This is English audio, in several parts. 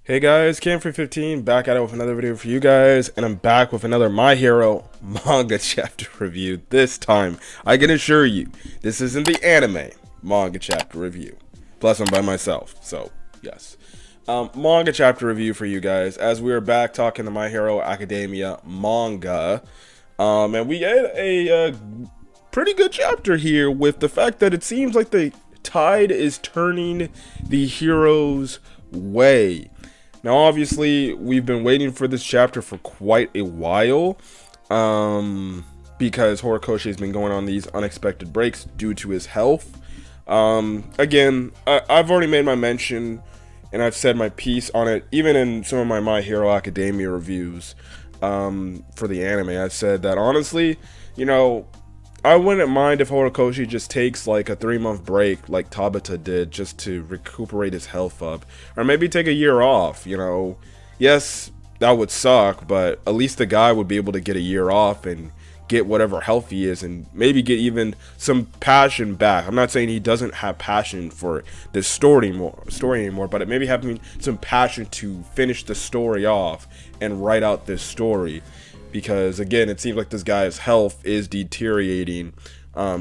Hey guys, Cam315 back at it with another video for you guys, and I'm back with another My Hero manga chapter review. This time, I can assure you, this isn't the anime manga chapter review. Plus, I'm by myself, so yes. Manga chapter review for you guys, as we are back talking the My Hero Academia manga. And we had a pretty good chapter here with the fact that it seems like the tide is turning the hero's way. Now, obviously, we've been waiting for this chapter for quite a while, because Horikoshi has been going on these unexpected breaks due to his health. Again, I've already made my mention, and I've said my piece on it, even in some of my My Hero Academia reviews, for the anime. I've said that, honestly, you know, I wouldn't mind if Horikoshi just takes like a 3-month break like Tabata did just to recuperate his health up. Or maybe take a year off, you know. Yes, that would suck, but at least the guy would be able to get a year off and get whatever health he is and maybe get even some passion back. I'm not saying he doesn't have passion for this story anymore, but maybe having some passion to finish the story off and write out this story. Because again, it seems like this guy's health is deteriorating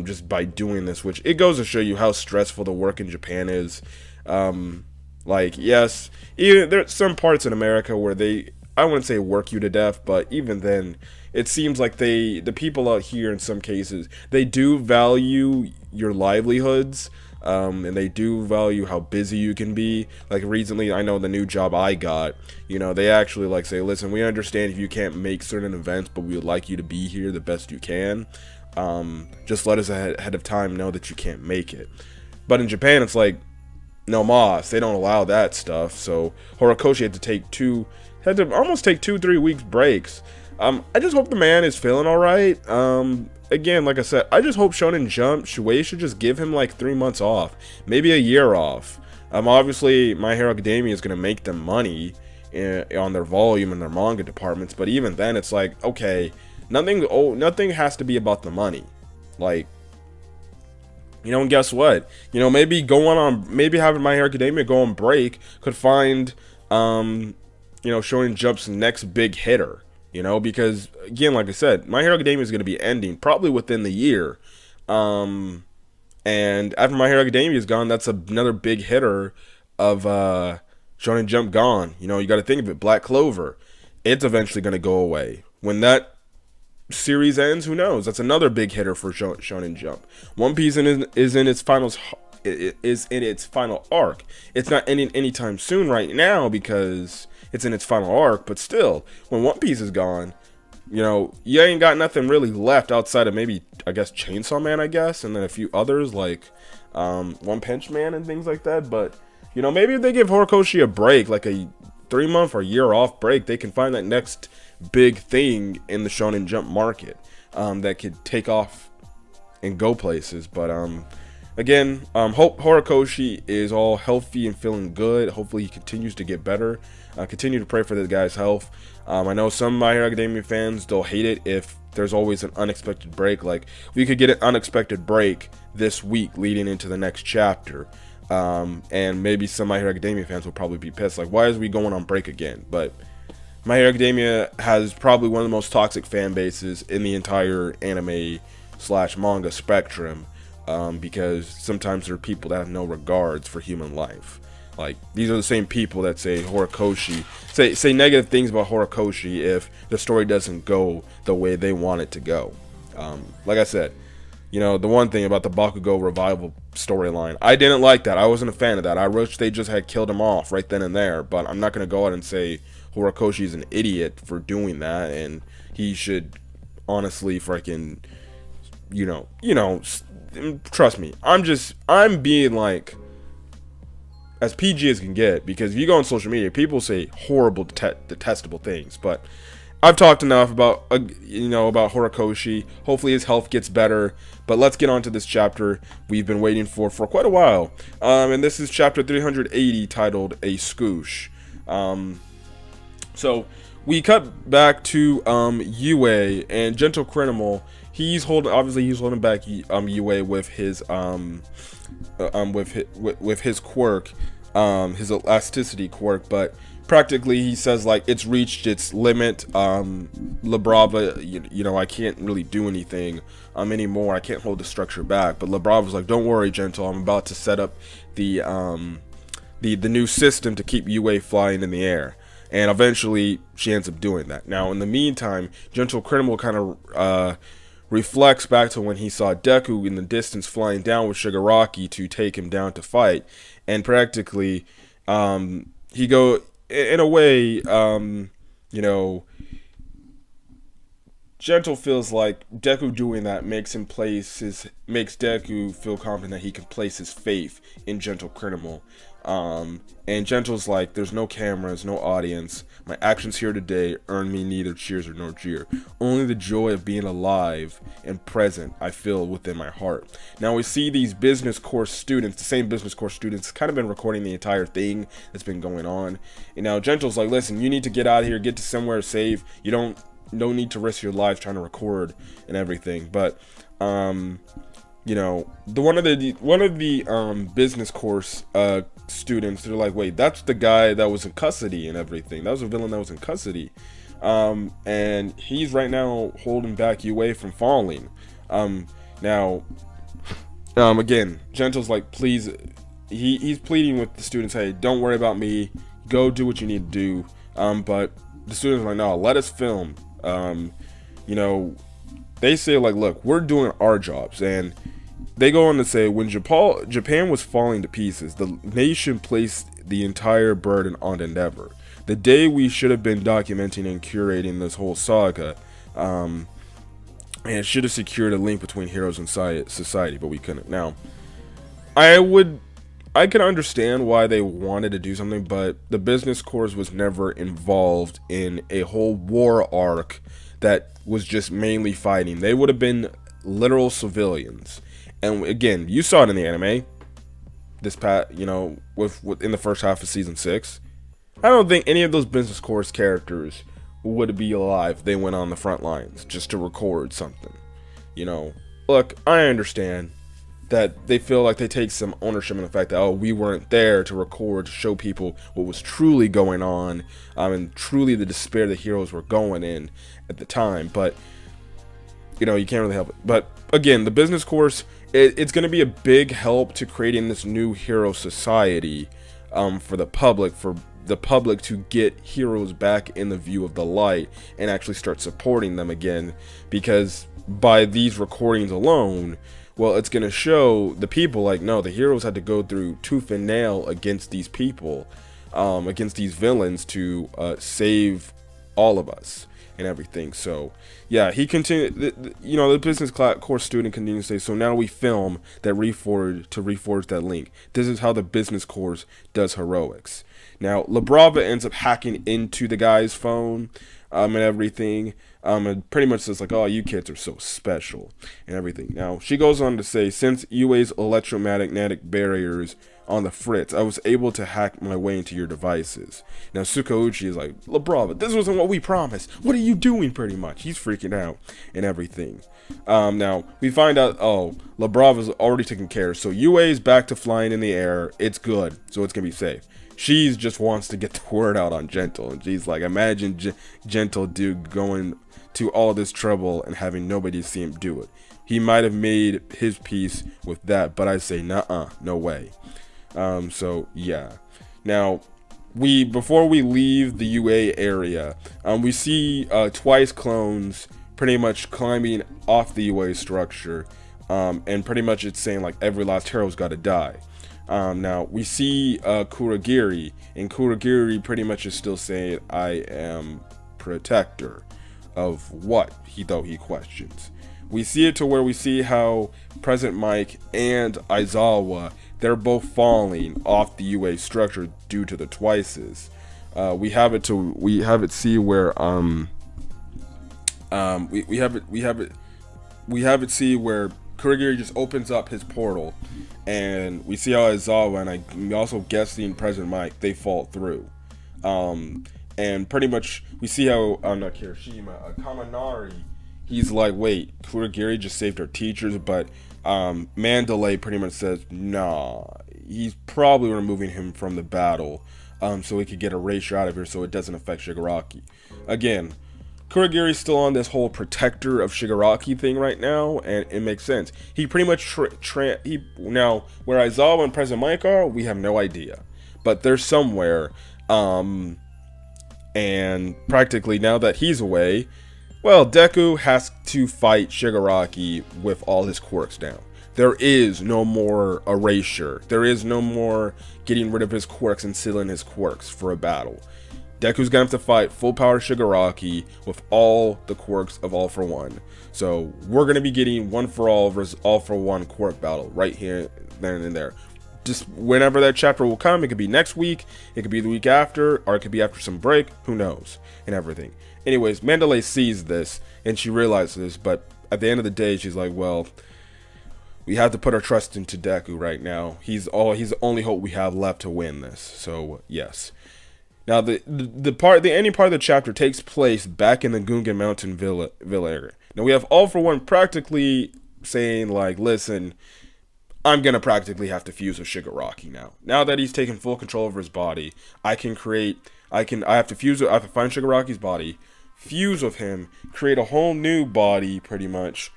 just by doing this, which it goes to show you how stressful the work in Japan is. Like, yes, even there's some parts in America where I wouldn't say work you to death, but even then, it seems like the people out here in some cases, they do value your livelihoods. And they do value how busy you can be. Like recently, I know the new job I got, you know, they actually like say, listen, we understand if you can't make certain events, but we would like you to be here the best you can. Just let us ahead of time know that you can't make it. But in Japan, it's like, no mas, they don't allow that stuff. So Horikoshi had to almost take 2-3 weeks breaks. I just hope the man is feeling alright. Again, like I said, I just hope Shonen Jump, Shuei should just give him like 3 months off, maybe a year off. Obviously, My Hero Academia is going to make them money on their volume and their manga departments, but even then, it's like, okay, nothing has to be about the money. Like, you know, and guess what? You know, maybe having My Hero Academia go on break could find, you know, Shonen Jump's next big hitter. You know, because, again, like I said, My Hero Academia is going to be ending probably within the year. And after My Hero Academia is gone, that's another big hitter of Shonen Jump gone. You know, you got to think of it. Black Clover, it's eventually going to go away. When that series ends, who knows? That's another big hitter for Shonen Jump. One Piece is in its final arc. It's not ending anytime soon right now because it's in its final arc, but still, when One Piece is gone, you know, you ain't got nothing really left outside of maybe, I guess, Chainsaw Man, and then a few others like One Punch Man and things like that. But, you know, maybe if they give Horikoshi a break, like a 3-month or year off break, they can find that next big thing in the Shonen Jump market that could take off and go places. But again, hope Horikoshi is all healthy and feeling good. Hopefully he continues to get better. Continue to pray for this guy's health. I know some My Hero Academia fans, they'll hate it if there's always an unexpected break. Like, we could get an unexpected break this week leading into the next chapter. And maybe some My Hero Academia fans will probably be pissed. Like, why is we going on break again? But My Hero Academia has probably one of the most toxic fan bases in the entire anime/manga spectrum. Because sometimes there are people that have no regards for human life. Like, these are the same people that say Horikoshi, say negative things about Horikoshi if the story doesn't go the way they want it to go. Like I said, you know, the one thing about the Bakugo revival storyline, I didn't like that. I wasn't a fan of that. I wish they just had killed him off right then and there, but I'm not going to go out and say Horikoshi is an idiot for doing that, and he should honestly freaking, you know, trust me, I'm being like as PG as can get, because if you go on social media, people say horrible, detestable things. But I've talked enough about about Horikoshi. Hopefully his health gets better. But let's get on to this chapter we've been waiting for quite a while. And this is chapter 380, titled A Scoosh. So we cut back to Yue and Gentle Criminal. He's holding back Yue with his with his quirk, his elasticity quirk, but practically he says like it's reached its limit. Labrava, you know, I can't really do anything anymore. I can't hold the structure back. But Labrava's like, don't worry, Gentle. I'm about to set up the new system to keep UA flying in the air. And eventually she ends up doing that. Now in the meantime, Gentle Criminal kind of reflects back to when he saw Deku in the distance flying down with Shigiraki to take him down to fight, and practically he go in a way, you know, Gentle feels like Deku doing that makes Deku feel confident that he can place his faith in Gentle Criminal. And Gentle's like, there's no cameras, no audience. My actions here today earn me neither cheers nor jeer. Only the joy of being alive and present I feel within my heart. Now we see these business course students, the same business course students, kind of been recording the entire thing that's been going on. And now Gentle's like, listen, you need to get out of here, get to somewhere safe. You don't need to risk your life trying to record and everything. But you know, one of the business course students, they're like, wait, that's the guy that was in custody and everything. That was a villain that was in custody, and he's right now holding back UA from falling. Now, again, Gentle's like, please, he's pleading with the students, hey, don't worry about me, go do what you need to do. But the students are like, no, let us film. You know, they say like, look, we're doing our jobs. And they go on to say, when Japan was falling to pieces, the nation placed the entire burden on Endeavor. The day we should have been documenting and curating this whole saga, and should have secured a link between heroes and society, but we couldn't. Now, I can understand why they wanted to do something, but the business course was never involved in a whole war arc that was just mainly fighting. They would have been literal civilians. And again, you saw it in the anime. You know, with in the first half of season 6. I don't think any of those business course characters would be alive if they went on the front lines just to record something. You know, look, I understand that they feel like they take some ownership in the fact that, oh, we weren't there to record, to show people what was truly going on, and truly the despair the heroes were going in at the time. But, you know, you can't really help it. But again, the business course, it's going to be a big help to creating this new hero society for the public to get heroes back in the view of the light and actually start supporting them again. Because by these recordings alone, well, it's going to show the people like, no, the heroes had to go through tooth and nail against these people, against these villains to save all of us and everything. So yeah, he continued, you know, the business course student continues to say, so now we film that reforge that link. This is how the business course does heroics. Now Labrava ends up hacking into the guy's phone and everything, and pretty much says like, oh, you kids are so special and everything. Now she goes on to say, since UA's electromagnetic barriers on the fritz, I was able to hack my way into your devices. Now Tsukauchi is like, Labrava, this wasn't what we promised. What are you doing? Pretty much, he's freaking out and everything. Now we find out, oh, Labrava's already taken care of, so UA is back to flying in the air. It's good, so it's gonna be safe. She just wants to get the word out on Gentle, and she's like, imagine Gentle dude going to all this trouble and having nobody see him do it. He might have made his peace with that, but I say, nuh-uh, no way. So yeah. Now, before we leave the UA area, we see Twice clones pretty much climbing off the UA structure, and pretty much it's saying like every last hero's got to die. Now we see Kurogiri, and Kurogiri pretty much is still saying, I am protector of what, he questions. We see it to where we see how President Mike and Aizawa, they're both falling off the UA structure due to the Twices. We have it see where we have it see where Kurogiri just opens up his portal, and we see how Aizawa and I'm also guessing President Mike, they fall through. And pretty much we see how not Kirishima, Kaminari, he's like, wait, Kurogiri just saved our teachers, but Mandalay pretty much says, nah, he's probably removing him from the battle so he could get Erasure out of here so it doesn't affect Shigaraki. Again, Kurogiri's still on this whole protector of Shigaraki thing right now, and it makes sense. He pretty much now where Aizawa and President Mike are, we have no idea, but they're somewhere. And practically now that he's away, well, Deku has to fight Shigaraki with all his quirks down. There is no more erasure. There is no more getting rid of his quirks and sealing his quirks for a battle. Deku's gonna have to fight full power Shigaraki with all the quirks of All for One. So we're gonna be getting one for all versus all for one quirk battle right here, then and there. Just whenever that chapter will come, it could be next week, it could be the week after, or it could be after some break, who knows, and everything. Anyways, Mandalay sees this, and she realizes this, but at the end of the day, she's like, well, we have to put our trust into Deku right now. He's the only hope we have left to win this, so yes. Now, the ending part of the chapter takes place back in the Gungan Mountain Villa area. Now, we have All for One practically saying, like, listen, I'm going to practically have to fuse with Shigaraki now. Now that he's taken full control over his body, I have to find Shigaraki's body, fuse with him, create a whole new body, pretty much,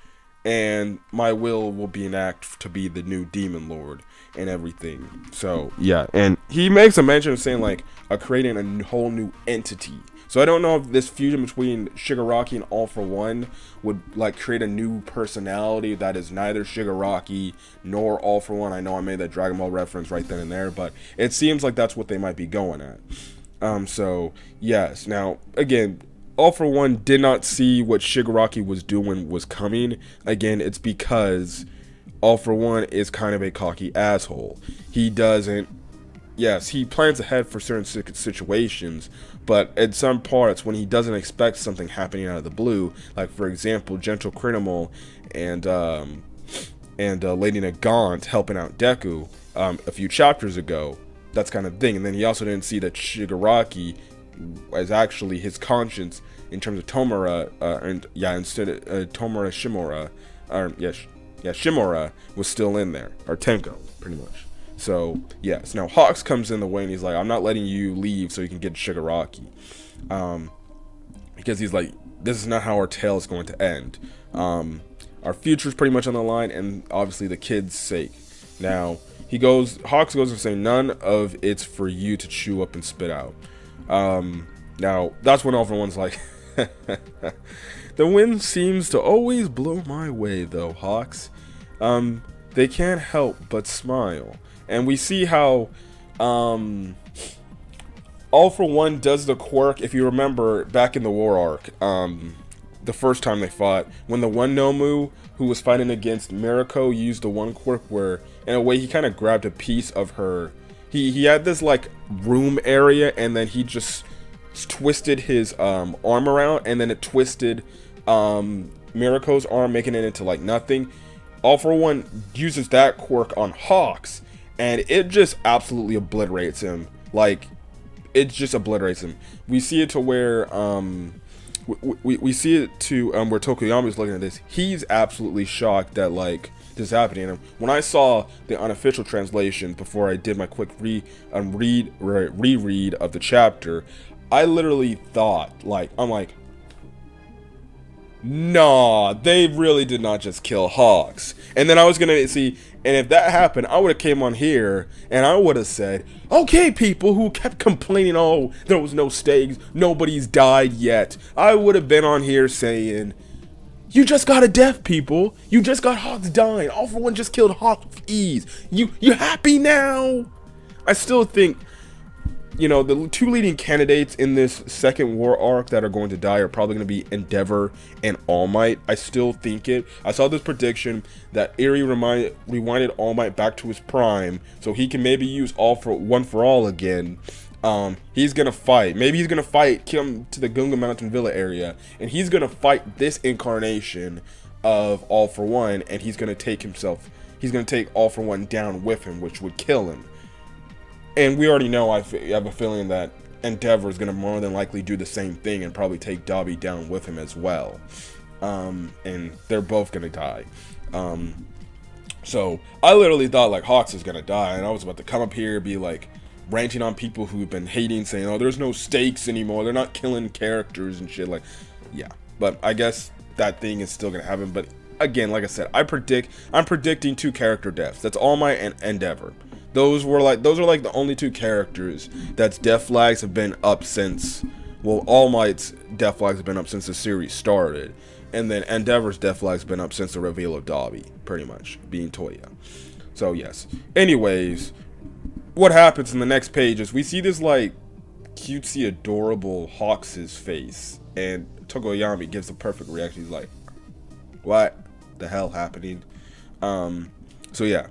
and my will be enacted to be the new Demon Lord and everything. So, yeah, and he makes a mention of saying, like, creating a whole new entity. So I don't know if this fusion between Shigaraki and All for One would, like, create a new personality that is neither Shigaraki nor All for One. I know I made that Dragon Ball reference right then and there, but it seems like that's what they might be going at. So, yes. Now, again, All for One did not see what Shigaraki was doing was coming. Again, it's because All for One is kind of a cocky asshole. He doesn't... Yes, he plans ahead for certain situations, but at some parts, when he doesn't expect something happening out of the blue, like, for example, Gentle Criminal and Lady Nagant helping out Deku a few chapters ago, that's kind of thing. And then he also didn't see that Shigaraki was actually his conscience in terms of Tomura, Tomura Shimura, Shimura was still in there, or Tenko, pretty much. So, yes. Now, Hawks comes in the way, and he's like, I'm not letting you leave so you can get Shigaraki. Because he's like, this is not how our tale is going to end. Our future is pretty much on the line, and obviously the kid's sake. Now, Hawks goes and saying, none of it's for you to chew up and spit out. Now, that's when All for One's like, the wind seems to always blow my way, though, Hawks. They can't help but smile. And we see how All for One does the quirk. If you remember back in the war arc, the first time they fought, when the one Nomu who was fighting against Mirako used the one quirk where, in a way, he kind of grabbed a piece of her. He had this, like, room area, and then he just twisted his arm around, and then it twisted Mirako's arm, making it into, like, nothing. All for One uses that quirk on Hawks, and it just absolutely obliterates him. Like, it just obliterates him. We see it to where we see it to where Tokoyami's looking at this. He's absolutely shocked that, like, this is happening. And when I saw the unofficial translation before I did my quick reread of the chapter, I literally thought, like, I'm like, nah, they really did not just kill Hawks. And then I was gonna see, and if that happened, I would have came on here and I would have said, okay, people who kept complaining, oh, there was no stakes, nobody's died yet. I would have been on here saying, you just got a death, people. You just got Hawks dying. All for One just killed Hawks with ease. You happy now? I still think, you know, the two leading candidates in this second war arc that are going to die are probably going to be Endeavor and All Might. I still think it. I saw this prediction that Eri rewinded All Might back to his prime, so he can maybe use One for All again. He's gonna fight. Maybe he's gonna fight, come to the Gunga Mountain Villa area, and he's gonna fight this incarnation of All for One, and he's gonna take All for One down with him, which would kill him. And we already know, I have a feeling that Endeavor is gonna more than likely do the same thing and probably take Dabi down with him as well. And they're both gonna die. So I literally thought, like, Hawks is gonna die, and I was about to come up here and be like, ranting on people who've been hating, saying, oh, there's no stakes anymore, they're not killing characters and shit. Like, yeah, but I guess that thing is still gonna happen. But again, like I said, I'm predicting 2 character deaths. That's all my endeavor. Those are like the only 2 characters that's death flags have been up since, well, All Might's death flags have been up since the series started, and then Endeavor's death flags have been up since the reveal of Dobby, pretty much, being Toya. So yes. Anyways, what happens in the next page is we see this like cutesy, adorable Hawks' face, and Tokoyami gives a perfect reaction. He's like, what the hell happening? So yeah.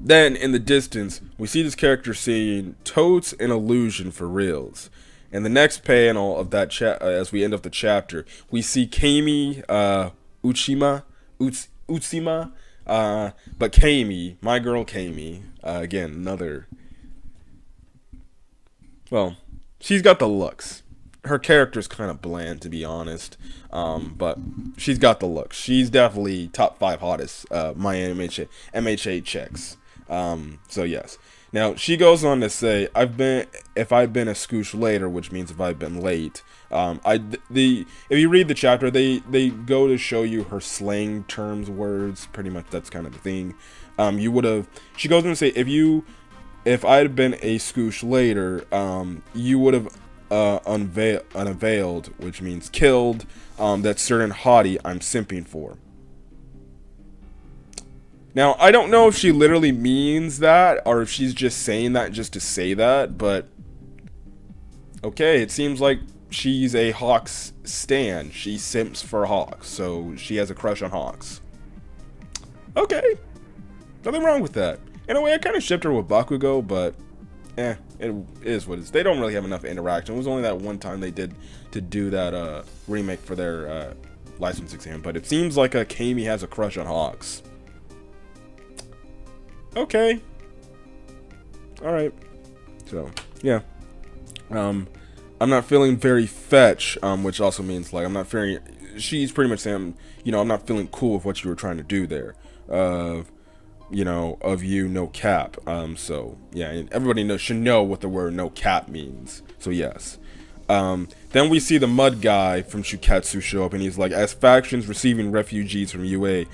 Then in the distance, we see this character saying, "Totes an illusion for reals." And the next panel of that as we end up the chapter, we see Kami Utsima, but Kami, my girl Kami, again, another, well, she's got the looks. Her character's kind of bland, to be honest, but she's got the looks. She's definitely top 5 hottest my MHA checks. So yes. Now she goes on to say, if I've been a scoosh later, which means if I've been late. If you read the chapter, they go to show you her slang terms, words, pretty much that's kind of the thing. She goes on to say, if I'd been a scoosh later, you would have unavailed, which means killed, that certain hottie I'm simping for. Now, I don't know if she literally means that, or if she's just saying that just to say that, but okay, it seems like she's a Hawks stan. She simps for Hawks, so she has a crush on Hawks. Okay, nothing wrong with that. In a way, I kind of shipped her with Bakugo, but it is what it is. They don't really have enough interaction. It was only that one time they did to do that remake for their license exam, but it seems like Kami has a crush on Hawks. Okay. Alright. So, yeah. I'm not feeling very fetch, which also means, like, I'm not feeling, she's pretty much saying, I'm not feeling cool with what you were trying to do there. Of you, no cap. So, yeah, and everybody should know what the word no cap means. So, yes. Then we see the mud guy from Shuketsu show up, and he's like, as factions receiving refugees from UA,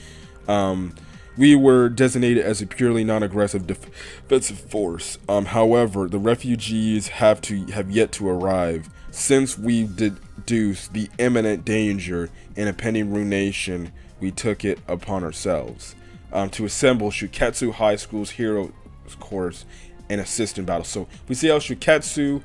we were designated as a purely non-aggressive defensive force. However, the refugees have yet to arrive. Since we deduced the imminent danger in a pending ruination, we took it upon ourselves to assemble Shuketsu High School's Hero Course and assist in battle. So we see how Shuketsu,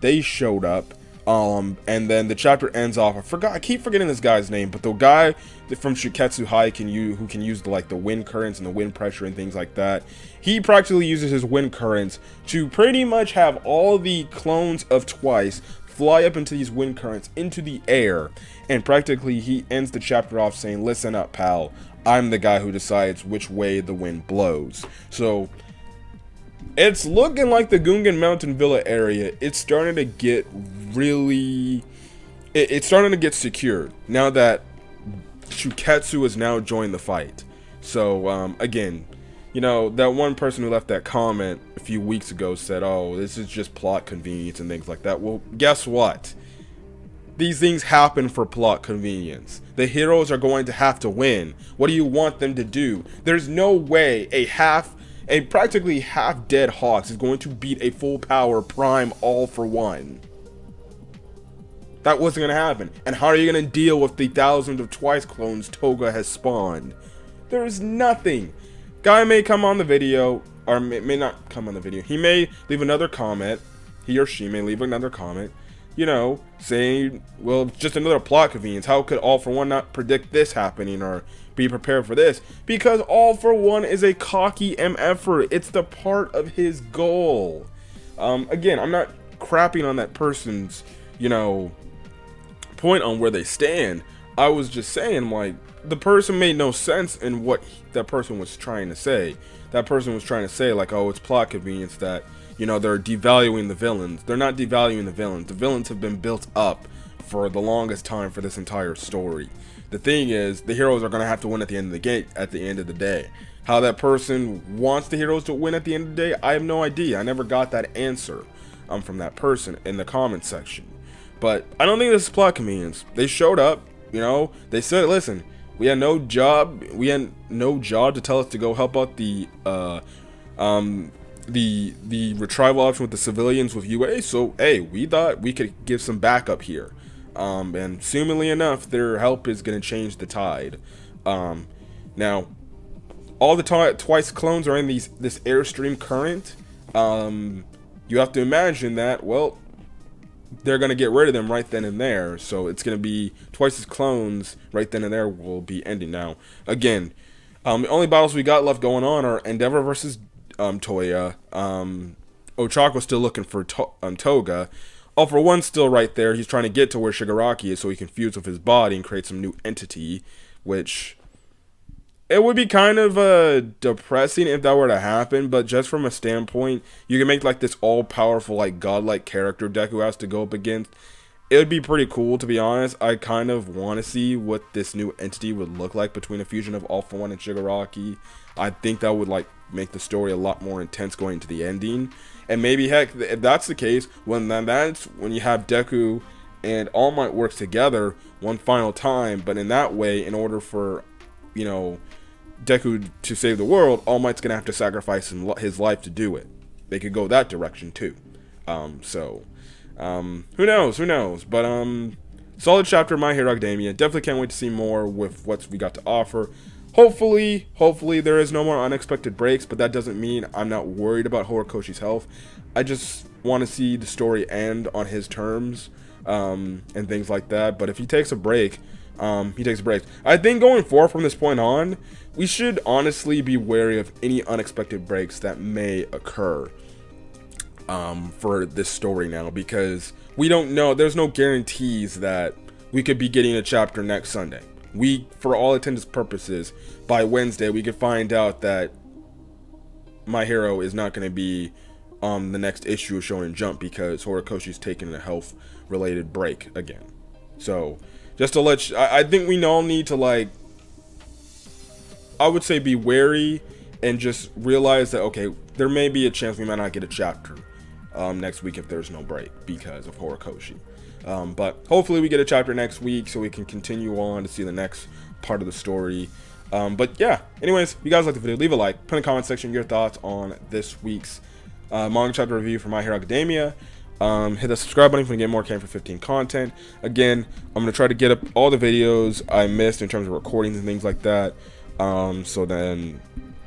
they showed up. And then the chapter ends off. I keep forgetting this guy's name, but the guy from Shuketsu High who can use the wind currents and the wind pressure and things like that. He practically uses his wind currents to pretty much have all the clones of Twice fly up into these wind currents into the air, and practically he ends the chapter off saying, "Listen up, pal. I'm the guy who decides which way the wind blows." So it's looking like the Gungan Mountain Villa area, it's starting to get really, it's starting to get secured now that Shuketsu has now joined the fight. So again, that one person who left that comment a few weeks ago said, oh, this is just plot convenience and things like that. Well, guess what? These things happen for plot convenience. The heroes are going to have to win. What do you want them to do? There's no way a practically half-dead Hawks is going to beat a full-power Prime All for One. That wasn't going to happen. And how are you going to deal with the thousands of Twice clones Toga has spawned? There's nothing. Guy may come on the video, or may not come on the video. He may leave another comment. He or she may leave another comment, saying, well, just another plot convenience. How could All for One not predict this happening or be prepared for this? Because All for One is a cocky MFer. It's the part of his goal. Again, I'm not crapping on that person's, point on where they stand. I was just saying, like, the person made no sense in what that person was trying to say. That person was trying to say, like, oh, it's plot convenience that, they're devaluing the villains. They're not devaluing the villains. The villains have been built up for the longest time for this entire story. The thing is, the heroes are going to have to win at the end of the game, at the end of the day. How that person wants the heroes to win at the end of the day, I have no idea. I never got that answer from that person in the comment section. But I don't think this is plot convenience. They showed up, you know, they said, listen, we had no job to tell us to go help out the retrieval option with the civilians with UA, so hey, we thought we could give some backup here. And seemingly enough, their help is going to change the tide. Now, all the twice clones are in this airstream current. You have to imagine that, well, they're going to get rid of them right then and there. So it's going to be twice as clones right then and there will be ending. Now, again, the only battles we got left going on are Endeavor versus Toya. Ochako's still looking for Toga. All for One's still right there. He's trying to get to where Shigiraki is so he can fuse with his body and create some new entity, which it would be kind of depressing if that were to happen, but just from a standpoint, you can make like this all-powerful, like godlike character Deku has to go up against. It would be pretty cool, to be honest. I kind of want to see what this new entity would look like between a fusion of All for One and Shigiraki. I think that would like make the story a lot more intense going into the ending. And maybe, heck, if that's the case, that's when you have Deku and All Might work together one final time. But in that way, in order for, you know, Deku to save the world, All Might's gonna have to sacrifice his life to do it. They could go that direction too. Who knows? But solid chapter of My Hero Academia. Definitely can't wait to see more with what we got to offer. Hopefully there is no more unexpected breaks, but that doesn't mean I'm not worried about Horikoshi's health. I just want to see the story end on his terms, and things like that. But if he takes a break, he takes a break. I think going forward from this point on, we should honestly be wary of any unexpected breaks that may occur for this story now, because we don't know. There's no guarantees that we could be getting a chapter next Sunday. For all intents and purposes, by Wednesday, we could find out that My Hero is not going to be the next issue of Shonen Jump because Horikoshi's taking a health-related break again. So, just to let you, I think we all need to, like, I would say be wary and just realize that, okay, there may be a chance we might not get a chapter next week if there's no break because of Horikoshi. But hopefully we get a chapter next week so we can continue on to see the next part of the story. But yeah, anyways, if you guys like the video, leave a like, put in the comment section your thoughts on this week's manga chapter review for My Hero Academia. Hit the subscribe button if you want to get more KM15 content. Again, I'm going to try to get up all the videos I missed in terms of recordings and things like that. So then,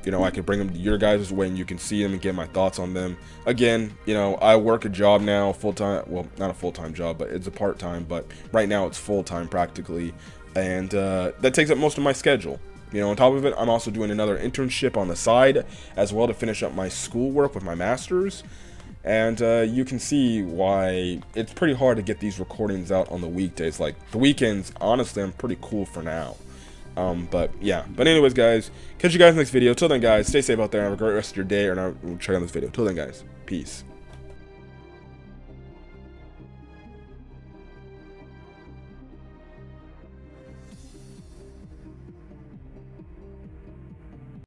you know, I can bring them to your guys' way and you can see them and get my thoughts on them. Again, you know, I work a job now, full-time, well, not a full-time job, but it's a part-time, but right now it's full-time practically, and that takes up most of my schedule. You know, on top of it, I'm also doing another internship on the side as well to finish up my schoolwork with my master's, and you can see why it's pretty hard to get these recordings out on the weekdays. Like, the weekends, honestly, I'm pretty cool for now. But yeah, but anyways, guys, catch you guys in the next video. Till then, guys, stay safe out there and have a great rest of your day, and I'll check out this video. Till then, guys, peace.